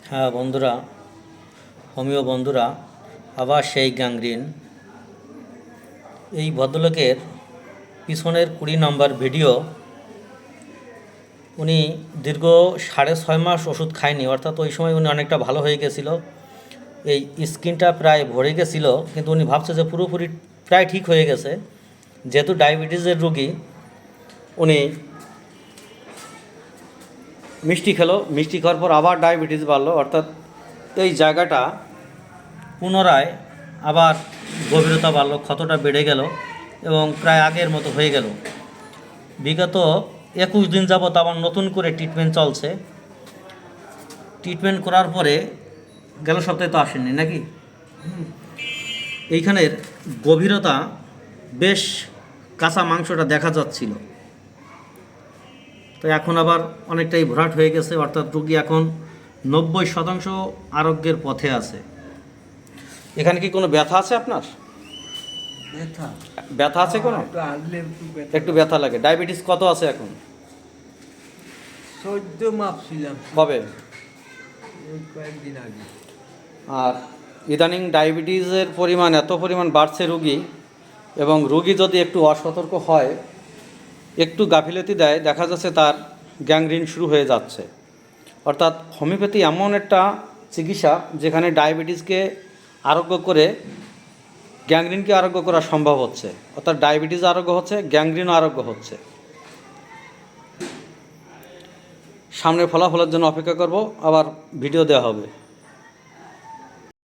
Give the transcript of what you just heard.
হ্যাঁ বন্ধুরা, হোমিও বন্ধুরা, আবার সেই গ্যাংগ্রিন। এই ভদ্রলোকের পিছনের 20 নম্বর ভিডিও। উনি দীর্ঘ 6.5 মাস ওষুধ খায়নি, অর্থাৎ ওই সময় উনি অনেকটা ভালো হয়ে গেছিলো। এই স্কিনটা প্রায় ভরে গেছিলো, কিন্তু উনি ভাবছে যে পুরোপুরি প্রায় ঠিক হয়ে গেছে। যেহেতু ডায়াবেটিসের রোগী, উনি মিষ্টি খেলো, মিষ্টি খাওয়ার পর আবার ডায়াবেটিস বাড়লো, অর্থাৎ এই জায়গাটা পুনরায় আবার গভীরতা বাড়লো, ক্ষতটা বেড়ে গেল এবং প্রায় আগের মতো হয়ে গেল। বিগত 21 দিন যাবৎ আবার নতুন করে ট্রিটমেন্ট চলছে। ট্রিটমেন্ট করার পরে গেল সপ্তাহে তো আসেননি নাকি, এইখানের গভীরতা বেশ কাঁচা মাংসটা দেখা যাচ্ছিল। তো এখন আবার অনেকটাই ভরাট হয়ে গেছে, অর্থাৎ রোগী এখন 90% আরোগ্যের পথে আছে। এখানে কি কোনো ব্যথা আছে আপনার? ব্যথা আছে কোনো? একটু ব্যথা লাগে। ডায়াবেটিস কত আছে এখন? 14 মাপছিলাম কবে? কয়েকদিন আগে। আর ইদানিং ডায়াবেটিসের পরিমাণ এত পরিমাণ বাড়ছে রোগী, এবং রোগী যদি একটু অসতর্ক হয়, একটু গাফিলতি দেয়, দেখা যাচ্ছে তার গ্যাংগ্রিন শুরু হয়ে যাচ্ছে। অর্থাৎ হোমিওপ্যাথি এমন একটা চিকিৎসা যেখানে ডায়াবেটিসকে আরোগ্য করে গ্যাংগ্রিনকে আরোগ্য করা সম্ভব হচ্ছে। অর্থাৎ ডায়াবেটিস আরোগ্য হচ্ছে, গ্যাংগ্রিনও আরোগ্য হচ্ছে। সামনের ফলাফলের জন্য অপেক্ষা করব, আবার ভিডিও দেওয়া হবে।